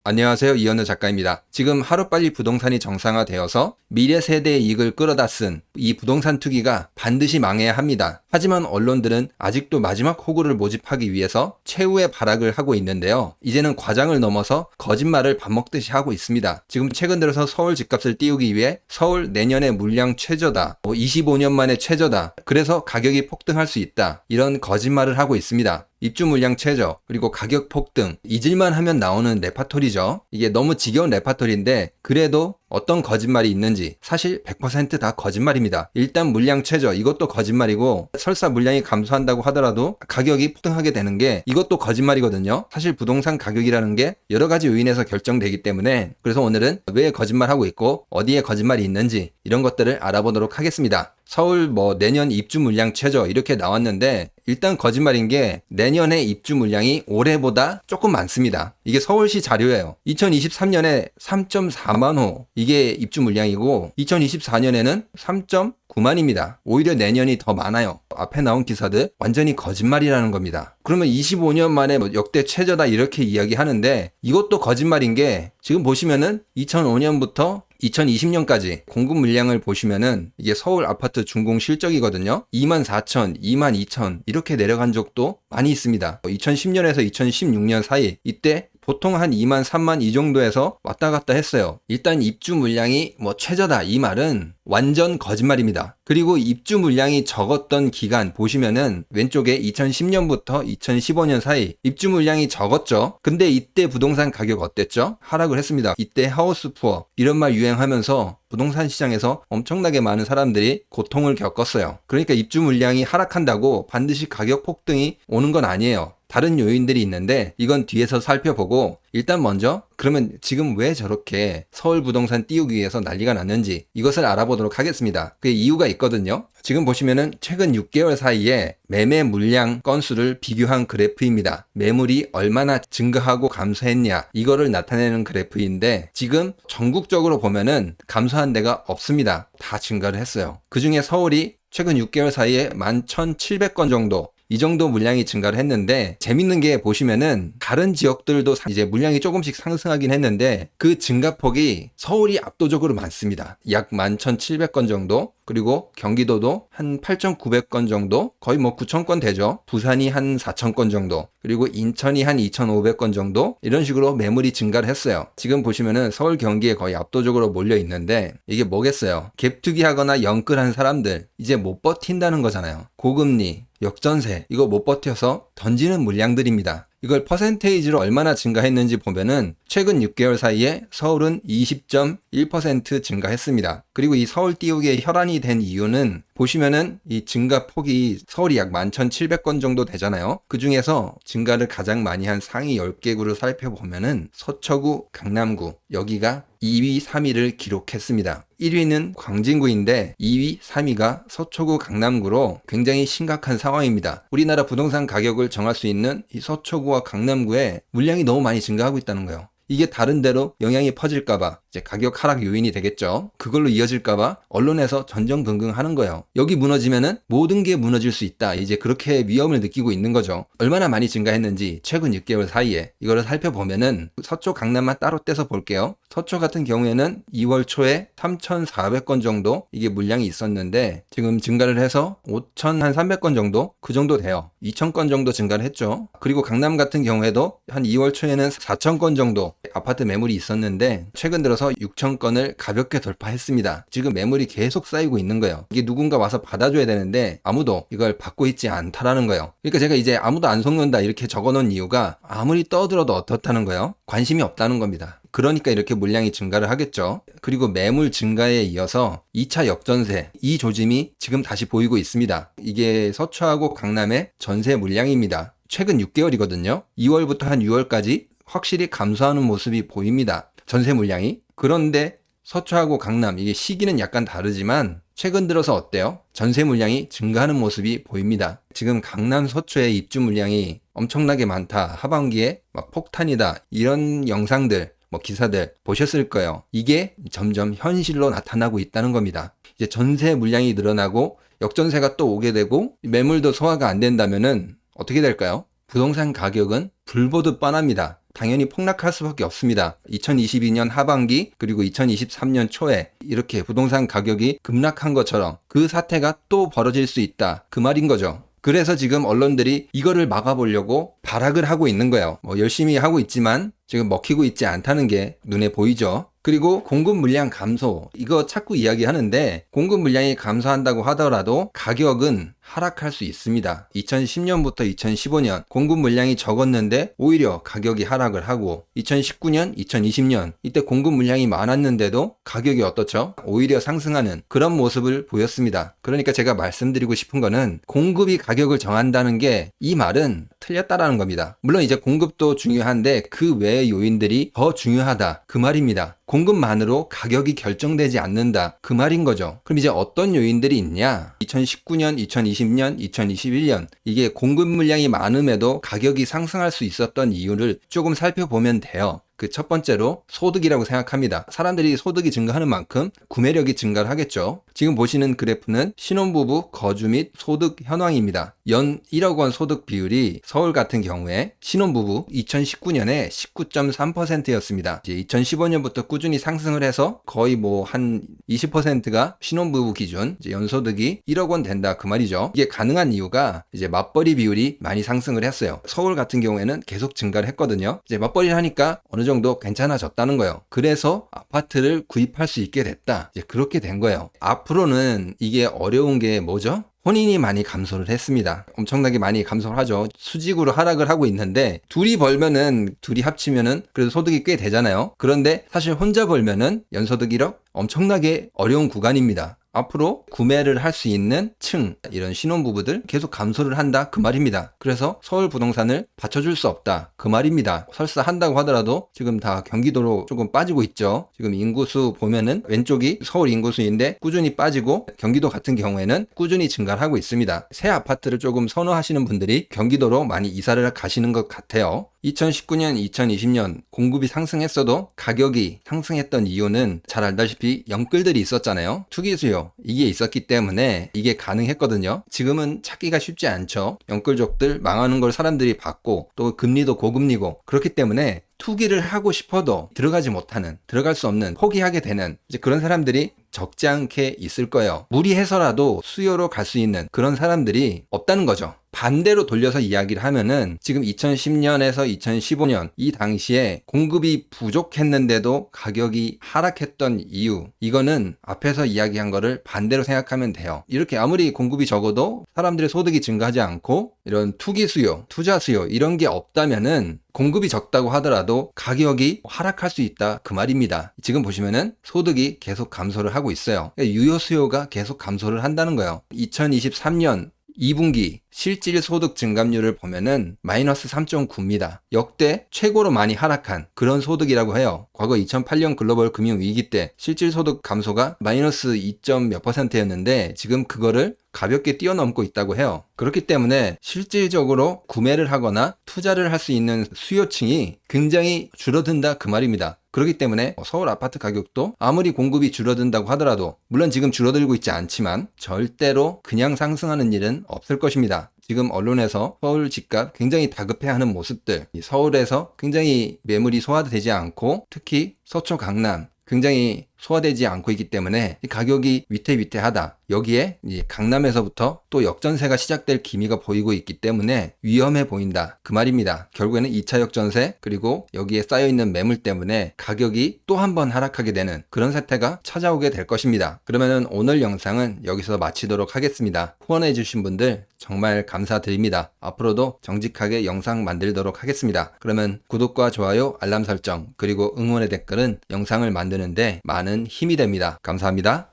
안녕하세요. 이현우 작가입니다. 지금 하루빨리 부동산이 정상화되어서 미래 세대의 이익을 끌어다 쓴 이 부동산 투기가 반드시 망해야 합니다. 하지만 언론들은 아직도 마지막 호구를 모집하기 위해서 최후의 발악을 하고 있는데요. 이제는 과장을 넘어서 거짓말을 밥 먹듯이 하고 있습니다. 지금 최근 들어서 서울 집값을 띄우기 위해 서울 내년에 물량 최저다, 25년 만에 최저다, 그래서 가격이 폭등할 수 있다, 이런 거짓말을 하고 있습니다. 입주 물량 최저, 그리고 가격 폭등, 잊을만 하면 나오는 레파토리죠. 이게 너무 지겨운 레파토리인데 그래도 어떤 거짓말이 있는지 사실 100% 다 거짓말입니다. 일단 물량 최저, 이것도 거짓말이고, 설사 물량이 감소한다고 하더라도 가격이 폭등하게 되는 게 이것도 거짓말이거든요. 사실 부동산 가격이라는 게 여러 가지 요인에서 결정되기 때문에, 그래서 오늘은 왜 거짓말하고 있고 어디에 거짓말이 있는지 이런 것들을 알아보도록 하겠습니다. 서울 내년 입주 물량 최저 이렇게 나왔는데 일단 거짓말인 게 내년에 입주 물량이 올해보다 조금 많습니다. 이게 서울시 자료예요. 2023년에 3.4만 호 이게 입주 물량이고 2024년에는 3.9만입니다. 오히려 내년이 더 많아요. 앞에 나온 기사들 완전히 거짓말이라는 겁니다. 그러면 25년 만에 역대 최저다 이렇게 이야기하는데 이것도 거짓말인 게 지금 보시면은 2005년부터 2020년까지 공급 물량을 보시면은 이게 서울 아파트 준공 실적이거든요. 24,000, 22,000 이렇게 내려간 적도 많이 있습니다. 2010년에서 2016년 사이 이때 보통 한 2만, 3만 이 정도에서 왔다 갔다 했어요. 일단 입주 물량이 최저다 이 말은 완전 거짓말입니다. 그리고 입주 물량이 적었던 기간 보시면은 왼쪽에 2010년부터 2015년 사이 입주 물량이 적었죠. 근데 이때 부동산 가격 어땠죠? 하락을 했습니다. 이때 하우스 푸어 이런 말 유행하면서 부동산 시장에서 엄청나게 많은 사람들이 고통을 겪었어요. 그러니까 입주 물량이 하락한다고 반드시 가격 폭등이 오는 건 아니에요. 다른 요인들이 있는데 이건 뒤에서 살펴보고 일단 먼저 그러면 지금 왜 저렇게 서울 부동산 띄우기 위해서 난리가 났는지 이것을 알아보도록 하겠습니다. 그 이유가 있거든요. 지금 보시면은 최근 6개월 사이에 매매 물량 건수를 비교한 그래프입니다. 매물이 얼마나 증가하고 감소했냐 이거를 나타내는 그래프인데 지금 전국적으로 보면은 감소한 데가 없습니다. 다 증가를 했어요. 그중에 서울이 최근 6개월 사이에 11,700건 정도 이 정도 물량이 증가를 했는데 재밌는 게 보시면은 다른 지역들도 이제 물량이 조금씩 상승하긴 했는데 그 증가폭이 서울이 압도적으로 많습니다. 약 11,700건 정도, 그리고 경기도도 한 8,900건 정도, 거의 9,000건 되죠. 부산이 한 4,000건 정도, 그리고 인천이 한 2,500건 정도 이런 식으로 매물이 증가를 했어요. 지금 보시면은 서울 경기에 거의 압도적으로 몰려 있는데 이게 뭐겠어요? 갭투기하거나 영끌한 사람들 이제 못 버틴다는 거잖아요. 고금리, 역전세 이거 못 버텨서 던지는 물량들입니다. 이걸 퍼센테이지로 얼마나 증가했는지 보면은 최근 6개월 사이에 서울은 20.1% 증가했습니다. 그리고 이 서울 띄우기에 혈안이 된 이유는 보시면은 이 증가폭이 서울이 약 11,700건 정도 되잖아요. 그 중에서 증가를 가장 많이 한 상위 10개구를 살펴보면은 서초구, 강남구 여기가 2위, 3위를 기록했습니다. 1위는 광진구인데 2위, 3위가 서초구, 강남구로 굉장히 심각한 상황입니다. 우리나라 부동산 가격을 정할 수 있는 이 서초구와 강남구에 물량이 너무 많이 증가하고 있다는 거예요. 이게 다른 데로 영향이 퍼질까봐 이제 가격 하락 요인이 되겠죠. 그걸로 이어질까봐 언론에서 전전긍긍 하는 거예요. 여기 무너지면은 모든 게 무너질 수 있다. 이제 그렇게 위험을 느끼고 있는 거죠. 얼마나 많이 증가했는지 최근 6개월 사이에 이거를 살펴보면은 서초 강남만 따로 떼서 볼게요. 서초 같은 경우에는 2월 초에 3,400건 정도 이게 물량이 있었는데 지금 증가를 해서 5,300건 정도 그 정도 돼요. 2,000건 정도 증가를 했죠. 그리고 강남 같은 경우에도 한 2월 초에는 4,000건 정도 아파트 매물이 있었는데 최근 들어서 6,000건을 가볍게 돌파했습니다. 지금 매물이 계속 쌓이고 있는 거예요. 이게 누군가 와서 받아줘야 되는데 아무도 이걸 받고 있지 않다라는 거예요. 그러니까 제가 이제 아무도 안 속는다 이렇게 적어놓은 이유가 아무리 떠들어도 어떻다는 거예요? 관심이 없다는 겁니다. 그러니까 이렇게 물량이 증가를 하겠죠. 그리고 매물 증가에 이어서 2차 역전세, 이 조짐이 지금 다시 보이고 있습니다. 이게 서초하고 강남의 전세 물량입니다. 최근 6개월이거든요. 2월부터 한 6월까지 확실히 감소하는 모습이 보입니다. 전세 물량이. 그런데 서초하고 강남 이게 시기는 약간 다르지만 최근 들어서 어때요? 전세 물량이 증가하는 모습이 보입니다. 지금 강남 서초의 입주 물량이 엄청나게 많다. 하반기에 막 폭탄이다. 이런 영상들 기사들 보셨을 거예요. 이게 점점 현실로 나타나고 있다는 겁니다. 이제 전세 물량이 늘어나고 역전세가 또 오게 되고 매물도 소화가 안 된다면은 어떻게 될까요? 부동산 가격은 불보듯 뻔합니다. 당연히 폭락할 수밖에 없습니다. 2022년 하반기 그리고 2023년 초에 이렇게 부동산 가격이 급락한 것처럼 그 사태가 또 벌어질 수 있다. 그 말인 거죠. 그래서 지금 언론들이 이거를 막아보려고 발악을 하고 있는 거예요. 열심히 하고 있지만 지금 먹히고 있지 않다는 게 눈에 보이죠. 그리고 공급 물량 감소, 이거 자꾸 이야기하는데 공급 물량이 감소한다고 하더라도 가격은 하락할 수 있습니다. 2010년부터 2015년 공급 물량이 적었는데 오히려 가격이 하락을 하고 2019년, 2020년 이때 공급 물량이 많았는데도 가격이 어떻죠? 오히려 상승하는 그런 모습을 보였습니다. 그러니까 제가 말씀드리고 싶은 거는 공급이 가격을 정한다는 게 이 말은 틀렸다라는 겁니다. 물론 이제 공급도 중요한데 그 외의 요인들이 더 중요하다. 그 말입니다. 공급만으로 가격이 결정되지 않는다. 그 말인 거죠. 그럼 이제 어떤 요인들이 있냐? 2019년, 2020년, 2021년 이게 공급 물량이 많음에도 가격이 상승할 수 있었던 이유를 조금 살펴보면 돼요. 그 첫 번째로 소득이라고 생각합니다. 사람들이 소득이 증가하는 만큼 구매력이 증가를 하겠죠. 지금 보시는 그래프는 신혼부부 거주 및 소득 현황입니다. 연 1억 원 소득 비율이 서울 같은 경우에 신혼부부 2019년에 19.3%였습니다. 이제 2015년부터 꾸준히 상승을 해서 거의 한 20%가 신혼부부 기준 이제 연소득이 1억 원 된다 그 말이죠. 이게 가능한 이유가 이제 맞벌이 비율이 많이 상승을 했어요. 서울 같은 경우에는 계속 증가를 했거든요. 이제 맞벌이를 하니까 어느 정도 괜찮아졌다는 거예요. 그래서 아파트를 구입할 수 있게 됐다. 이제 그렇게 된 거예요. 앞으로는 이게 어려운 게 뭐죠? 혼인이 많이 감소를 했습니다. 엄청나게 많이 감소를 하죠. 수직으로 하락을 하고 있는데 둘이 벌면은 둘이 합치면은 그래도 소득이 꽤 되잖아요. 그런데 사실 혼자 벌면은 연소득 1억 엄청나게 어려운 구간입니다. 앞으로 구매를 할 수 있는 층, 이런 신혼부부들 계속 감소를 한다 그 말입니다. 그래서 서울 부동산을 받쳐줄 수 없다 그 말입니다. 설사 한다고 하더라도 지금 다 경기도로 조금 빠지고 있죠. 지금 인구수 보면은 왼쪽이 서울 인구수인데 꾸준히 빠지고 경기도 같은 경우에는 꾸준히 증가를 하고 있습니다. 새 아파트를 조금 선호하시는 분들이 경기도로 많이 이사를 가시는 것 같아요. 2019년, 2020년 공급이 상승했어도 가격이 상승했던 이유는 잘 알다시피 영끌들이 있었잖아요. 투기 수요 이게 있었기 때문에 이게 가능했거든요. 지금은 찾기가 쉽지 않죠. 영끌족들 망하는 걸 사람들이 봤고 또 금리도 고금리고 그렇기 때문에 투기를 하고 싶어도 들어갈 수 없는, 포기하게 되는 이제 그런 사람들이 적지 않게 있을 거예요. 무리해서라도 수요로 갈 수 있는 그런 사람들이 없다는 거죠. 반대로 돌려서 이야기를 하면은 지금 2010년에서 2015년 이 당시에 공급이 부족했는데도 가격이 하락했던 이유, 이거는 앞에서 이야기한 거를 반대로 생각하면 돼요. 이렇게 아무리 공급이 적어도 사람들의 소득이 증가하지 않고 이런 투기 수요, 투자 수요 이런 게 없다면은 공급이 적다고 하더라도 가격이 하락할 수 있다 그 말입니다. 지금 보시면은 소득이 계속 감소를 하고 있어요. 그러니까 유효 수요가 계속 감소를 한다는 거예요. 2023년 2분기 실질 소득 증감률을 보면은 마이너스 3.9입니다. 역대 최고로 많이 하락한 그런 소득이라고 해요. 과거 2008년 글로벌 금융위기 때 실질 소득 감소가 마이너스 2몇 %였는데 지금 그거를 가볍게 뛰어넘고 있다고 해요. 그렇기 때문에 실질적으로 구매를 하거나 투자를 할 수 있는 수요층이 굉장히 줄어든다 그 말입니다. 그렇기 때문에 서울 아파트 가격도 아무리 공급이 줄어든다고 하더라도 물론 지금 줄어들고 있지 않지만 절대로 그냥 상승하는 일은 없을 것입니다. 지금 언론에서 서울 집값 굉장히 다급해하는 모습들, 서울에서 굉장히 매물이 소화되지 않고 특히 서초 강남 굉장히 소화되지 않고 있기 때문에 가격이 위태위태하다. 여기에 강남에서부터 또 역전세가 시작될 기미가 보이고 있기 때문에 위험해 보인다. 그 말입니다. 결국에는 2차 역전세 그리고 여기에 쌓여있는 매물 때문에 가격이 또 한 번 하락하게 되는 그런 사태가 찾아오게 될 것입니다. 그러면은 오늘 영상은 여기서 마치도록 하겠습니다. 후원해주신 분들 정말 감사드립니다. 앞으로도 정직하게 영상 만들도록 하겠습니다. 그러면 구독과 좋아요, 알람 설정 그리고 응원의 댓글은 영상을 만드는데 많은 힘이 됩니다. 감사합니다.